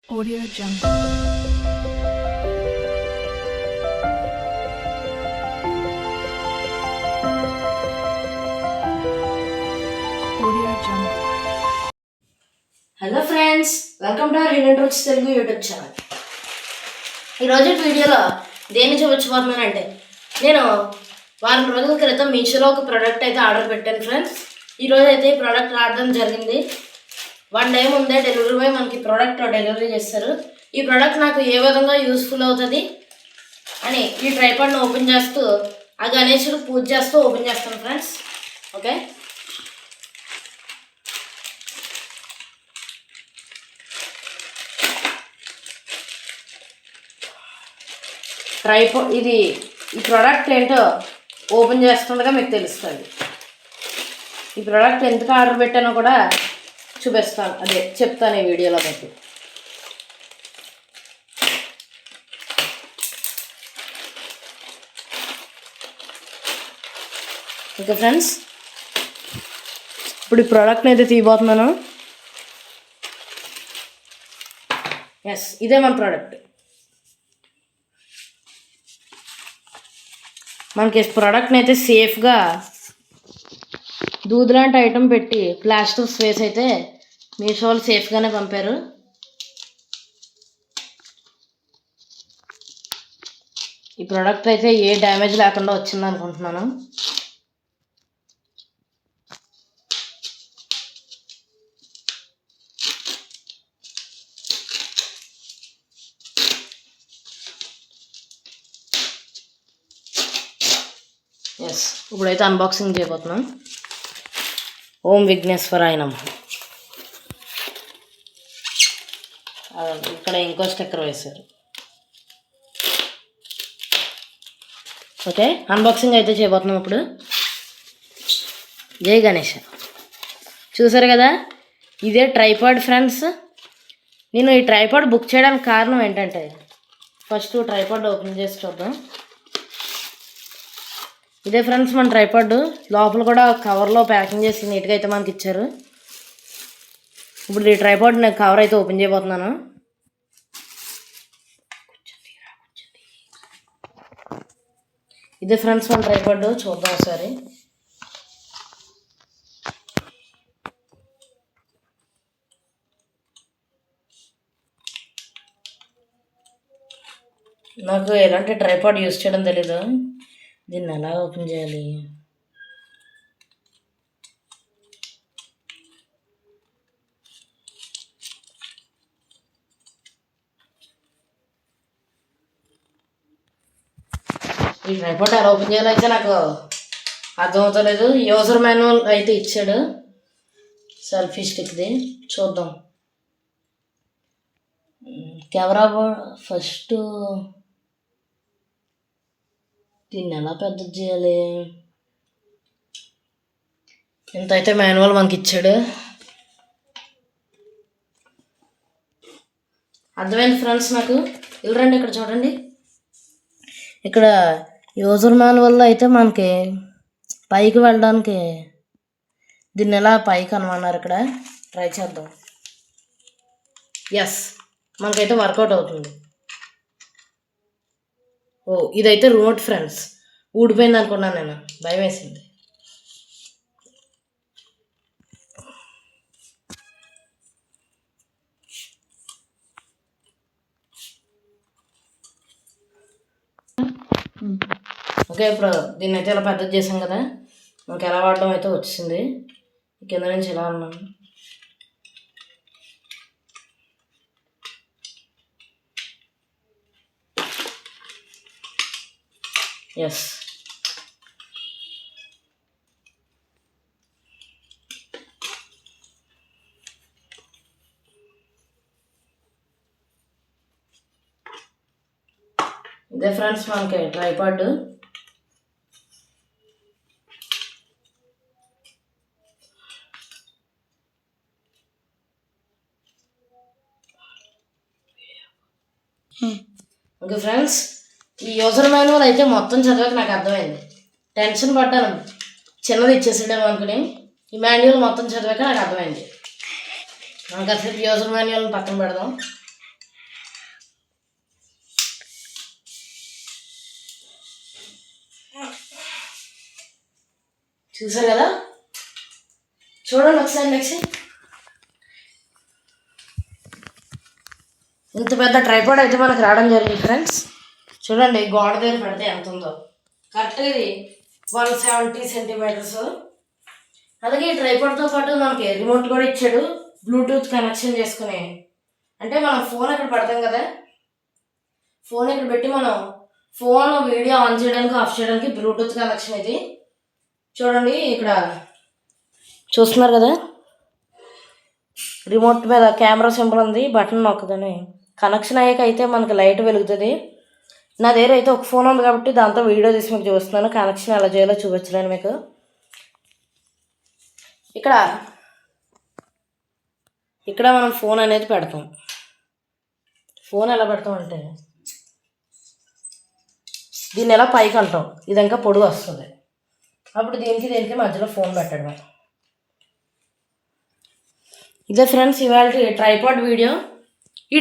Audio Jungle. Audio Jungle. Hello friends, welcome to our Indian roots Telugu YouTube channel. ఈరోజు వీడియోలో దేన్ని చూపించబోతున్నానంటే, నేను వారం రోజుల క్రితం మీషోలో ఒక ప్రోడక్ట్ అయితే ఆర్డర్ పెట్టాను ఫ్రెండ్స్. ఈరోజు అయితే ఈ ప్రోడక్ట్ రావడం జరిగింది. 1 డే ముందే డెలివరీ బాయ్ మనకి ప్రోడక్ట్ డెలివరీ చేస్తారు. ఈ ప్రోడక్ట్ నాకు ఏ విధంగా యూస్ఫుల్ అవుతుంది అని ఈ ట్రైపాడ్ని ఓపెన్ చేస్తూ ఆ గణేశుడు పూజ చేస్తూ ఓపెన్ చేస్తాను ఫ్రెండ్స్. ఓకే, ఇది ఈ ప్రోడక్ట్ ఏంటో ఓపెన్ చేస్తుండగా మీకు తెలుస్తుంది. ఈ ప్రోడక్ట్ ఎందుకు ఆర్డర్ పెట్టానో కూడా చూపిస్తాను, చెప్తాను ఈ వీడియోలో మీకు. ఓకే ఫ్రెండ్స్, ఇప్పుడు ఈ ప్రోడక్ట్ని అయితే తీయబోతున్నాను. ఎస్, ఇదే మన ప్రోడక్ట్. మనకి ప్రోడక్ట్ని అయితే సేఫ్గా దూది లాంటి ఐటమ్ పెట్టి ప్లాస్టర్ స్పేస్ అయితే మీషో వాళ్ళు సేఫ్గానే పంపారు. ఈ ప్రోడక్ట్ అయితే ఏ డ్యామేజ్ లేకుండా వచ్చింది అనుకుంటున్నాను. ఎస్, ఇప్పుడైతే అన్బాక్సింగ్ చేయబోతున్నాం. ఓం విఘ్నేశ్వరాయ నమః. ఇక్కడ ఇంకో స్టిక్కర్ వేశారు. ఓకే, అన్బాక్సింగ్ అయితే చేయబోతున్నాం ఇప్పుడు. జై గణేష్. చూసారు కదా, ఇదే ట్రైపాడ్ ఫ్రెండ్స్. నేను ఈ ట్రైపాడ్ బుక్ చేయడానికి కారణం ఏంటంటే, ఫస్ట్ ట్రైపాడ్ ఓపెన్ చేసి చూద్దాం. ఇదే ఫ్రెండ్స్ మన ట్రైపాడ్. లోపల కూడా కవర్లో ప్యాకింగ్ చేసి నీట్గా అయితే మనకి ఇచ్చారు. ఇప్పుడు ఈ ట్రైపాడ్ నేను కవర్ అయితే ఓపెన్ చేయబోతున్నాను. ఇదే ఫ్రెండ్స్ మన ట్రైపాడ్. చూద్దాం ఒకసారి. నాకు ఎలాంటి ట్రైపాడ్ యూజ్ చేయడం తెలీదు. దీన్ని ఎలా ఓపెన్ చేయాలి? ఈ ట్రైపాడ్ ఎలా ఓపెన్ చేయాలో అయితే నాకు అర్థమవుతలేదు. యూజర్ మాన్యువల్ అయితే ఇచ్చాడు సెల్ఫీ స్టిక్ది. చూద్దాం. కెమెరా ఫస్ట్ దీన్ని ఎలా పెద్దది చేయాలి? ఇంత అయితే మాన్యువల్ మనకి ఇచ్చాడు. అర్థమైంది ఫ్రెండ్స్ నాకు. ఎవరండి ఇక్కడ చూడండి, ఇక్కడ యూజర్ మాన్యువల్లో అయితే మనకి పైకి వెళ్ళడానికి దీన్ని ఎలా పైకి అనమన్నారు. ఇక్కడ ట్రై చేద్దాం. ఎస్, మనకైతే వర్కౌట్ అవుతుంది. ఓ, ఇదైతే రిమోట్ ఫ్రెండ్స్. ఊడిపోయింది అనుకున్నాను నేను, భయం వేసింది. ఓకే, ఇప్పుడు దీన్ని అయితే ఇలా పెద్దది చేసాం కదా, మనకి ఎలా వాడడం అయితే వచ్చింది. కింద నుంచి ఇలా ఉన్నాను. ఎస్, ఇదే ఫ్రెండ్స్ మనకి ట్రైపాడ్. ఓకే ఫ్రెండ్స్, ఈ యూజర్ మాన్యువల్ అయితే మొత్తం చదివాక నాకు అర్థమైంది. టెన్షన్ పడ్డాను, చిన్నది ఇచ్చేసాడేమో అనుకుని. ఈ మాన్యువల్ మొత్తం చదివాక నాకు అర్థమైంది. మనకు అసలు యూజర్ మాన్యువల్ని పక్కన పెడదాం. చూసారు కదా, చూడండి ఒకసారి నెక్స్ట్. ఇంత పెద్ద ట్రైపాడ్ అయితే మనకు రావడం జరిగింది ఫ్రెండ్స్. చూడండి గోడ దగ్గర పెడితే ఎంత ఉందో. కరెక్ట్గా ఇది 170 సెంటీమీటర్స్. అలాగే ఈ ట్రైపాడ్తో పాటు మనకి రిమోట్ కూడా ఇచ్చాడు, బ్లూటూత్ కనెక్షన్ చేసుకుని. అంటే మనం ఫోన్ అక్కడ పెడతాం కదా, ఫోన్ ఇక్కడ పెట్టి మనం ఫోన్ వీడియో ఆన్ చేయడానికి ఆఫ్ చేయడానికి బ్లూటూత్ కనెక్షన్ ఇది. చూడండి ఇక్కడ చూస్తున్నారు కదా, రిమోట్ మీద కెమెరా సింబల్ ఉంది, బటన్ నొక్కదని కనెక్షన్ అయ్యాక అయితే మనకి లైట్ వెలుగుతుంది. నా దగ్గర అయితే ఒక ఫోన్ ఉంది కాబట్టి దాంతో వీడియో తీసి మీకు చూస్తున్నాను. కనెక్షన్ ఎలా చేయాలో చూపించలేను మీకు. ఇక్కడ మనం ఫోన్ అనేది పెడతాం. ఫోన్ ఎలా పెడతాం అంటే దీన్ని ఎలా పైకి అంటాం, ఇది ఇంకా పొడుగు వస్తుంది. అప్పుడు దీనికి మధ్యలో ఫోన్ పెట్టడమే. ఇదే ఫ్రెండ్స్ ఇవాళ ట్రైపాడ్ వీడియో. ఈ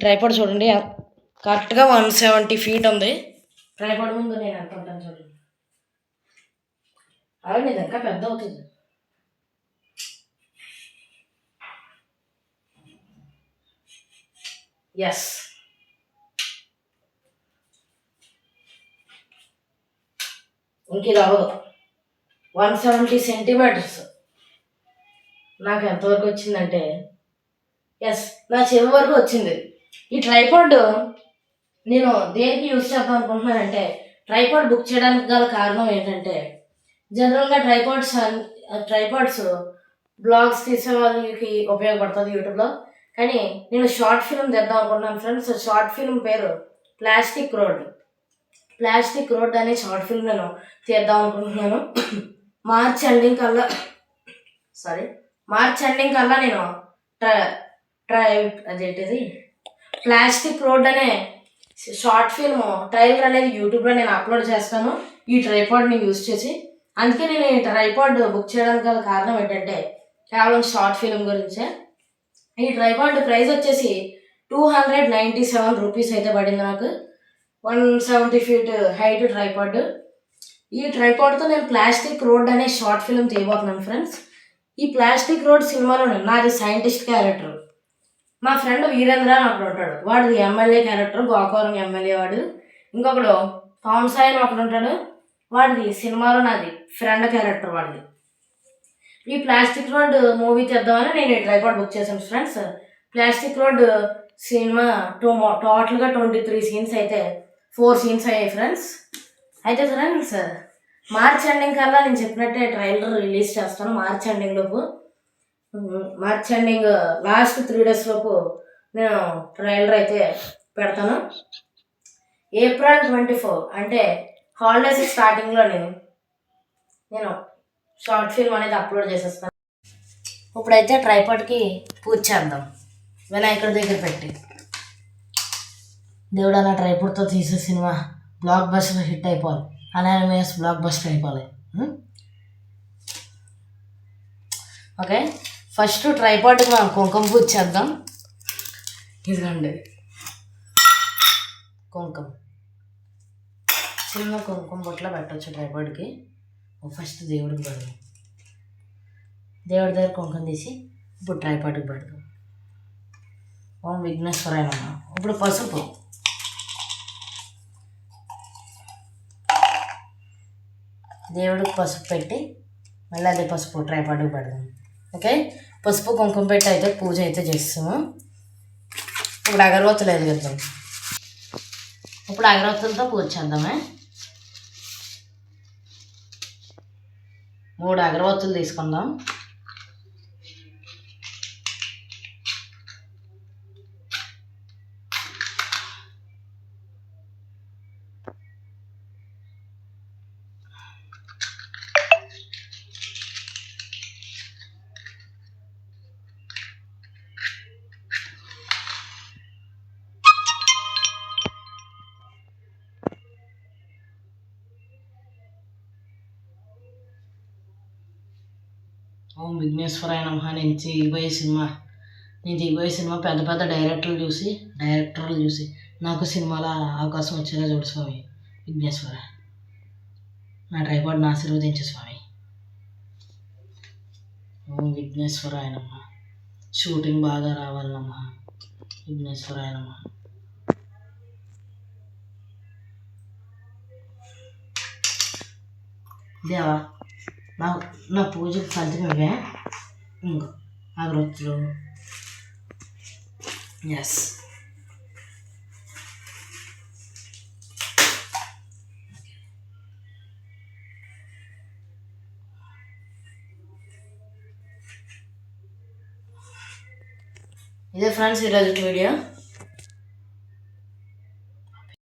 ట్రైపాడ్ చూడండి కరెక్ట్గా 170 feet ఉంది. ట్రైపాడ్ ముందు నేను ఎంత ఉంటాను చూడండి. అలాగే ఇది ఇంకా పెద్ద అవుతుంది. ఎస్, ఇంక ఇది అవ్వదు. 170 సెంటీమీటర్స్ నాకు ఎంతవరకు వచ్చిందంటే నా చెవి వరకు వచ్చింది. ఈ ట్రైపాడ్ నేను దేనికి యూజ్ చేద్దాం అనుకుంటున్నానంటే, ట్రైపాడ్ బుక్ చేయడానికి గల కారణం ఏంటంటే, జనరల్గా ట్రైపాడ్స్ బ్లాగ్స్ తీసే వాళ్ళకి ఉపయోగపడుతుంది యూట్యూబ్లో. కానీ నేను షార్ట్ ఫిల్మ్ తెద్దాం అనుకుంటున్నాను ఫ్రెండ్స్. షార్ట్ ఫిల్మ్ పేరు ప్లాస్టిక్ రోడ్ అనే షార్ట్ ఫిల్మ్ నేను తీద్దాం అనుకుంటున్నాను. మార్చ్ ఎండింగ్ కల్లా నేను అదేంటిది ప్లాస్టిక్ రోడ్ అనే షార్ట్ ఫిల్మ్ ట్రైలర్ అనేది యూట్యూబ్లో నేను అప్లోడ్ చేస్తాను ఈ ట్రైపాడ్ని యూజ్ చేసి. అందుకే నేను ఈ ట్రైపాడ్ బుక్ చేయడానికి గల కారణం ఏంటంటే కేవలం షార్ట్ ఫిల్మ్ గురించే. ఈ ట్రైపాడ్ ప్రైస్ వచ్చేసి 297 రూపీస్ అయితే పడింది నాకు. 170 feet హైట్ ట్రైపాడ్. ఈ ట్రైపాడ్తో నేను ప్లాస్టిక్ రోడ్ అనే షార్ట్ ఫిల్మ్ తీయబోతున్నాను ఫ్రెండ్స్. ఈ ప్లాస్టిక్ రోడ్ సినిమాలో నాది సైంటిస్ట్ క్యారెక్టర్. మా ఫ్రెండ్ వీరేంద్ర అని ఒకడు ఉంటాడు, వాడిది ఎమ్మెల్యే క్యారెక్టర్, గోకవరం ఎమ్మెల్యే వాడు. ఇంకొకడు పవన్ సాయి అని ఒకడు ఉంటాడు, వాడిది సినిమాలో నాది ఫ్రెండ్ క్యారెక్టర్ వాడిది. ఈ ప్లాస్టిక్ రోడ్ మూవీ తీద్దామని నేను ఈ ట్రైపాడ్ బుక్ చేశాను ఫ్రెండ్స్. ప్లాస్టిక్ రోడ్ సినిమా టోటల్గా 23 scenes అయితే 4 scenes అయ్యాయి ఫ్రెండ్స్. అయితే ఫ్రెండ్స్ మార్చ్ ఎండింగ్ కల్లా నేను చెప్పినట్టే ట్రైలర్ రిలీజ్ చేస్తాను. మార్చ్ ఎండింగ్ లాస్ట్ 3 days లోపు నేను ట్రైలర్ అయితే పెడతాను. April 24 అంటే హాలిడేస్ స్టార్టింగ్లో నేను షార్ట్ ఫిల్మ్ అనేది అప్లోడ్ చేసేస్తాను. ఇప్పుడైతే ట్రైపాడ్కి పూజ చేద్దాం వినాయకుడి దగ్గర పెట్టి. దేవుడు అలా ట్రైపాడ్తో తీసే సినిమా బ్లాక్ బస్టర్ హిట్ అయిపోవాలి, అనానిమస్ బ్లాక్ బస్టర్ అయిపోవాలి. ఓకే, ఫస్ట్ ట్రైపాడ్కి మనం కుంకుమ పూజ చేద్దాం. ఇదిగండి కుంకుమ, చిన్న కుంకుమ బొట్లో పెట్టవచ్చు ట్రైపాడ్కి. ఫస్ట్ దేవుడికి పెడదాం. దేవుడి దగ్గర కుంకుమ తీసి ఇప్పుడు ట్రైపాడ్కి పెడదాం. ఓం విఘ్నేశ్వరాయ నమః. ఇప్పుడు పసుపు, దేవుడికి పసుపు పెట్టి మళ్ళీ అదే పసుపు ట్రైపాడ్కి పెడదాం. ఓకే, పసుపు కుంకుమ పెట్టి అయితే పూజ అయితే చేస్తాము. ఇప్పుడు అగరవత్తులు వెలిగిద్దాం. ఇప్పుడు అగరవత్తులతో పూజ చేద్దామే. 3 అగరవత్తులు తీసుకుందాం. ఓం విఘ్నేశ్వరాయ నమః. నేను తీయబోయే సినిమా పెద్ద పెద్ద డైరెక్టర్లు చూసి నాకు సినిమాలో అవకాశం వచ్చేలా చూడు స్వామి విఘ్నేశ్వర. నా ట్రైపాడ్ని ఆశీర్వదించు స్వామి. ఓం విఘ్నేశ్వరాయ నమః. షూటింగ్ బాగా రావాలమ్మా. విఘ్నేశ్వరాయ నమః. దేవా, నా నా పూజకు ఫలితం ఇవే. ఇంకో అగరొత్తులు. ఎస్. ఇదే ఫ్రెండ్స్ ఈరోజు వీడియో.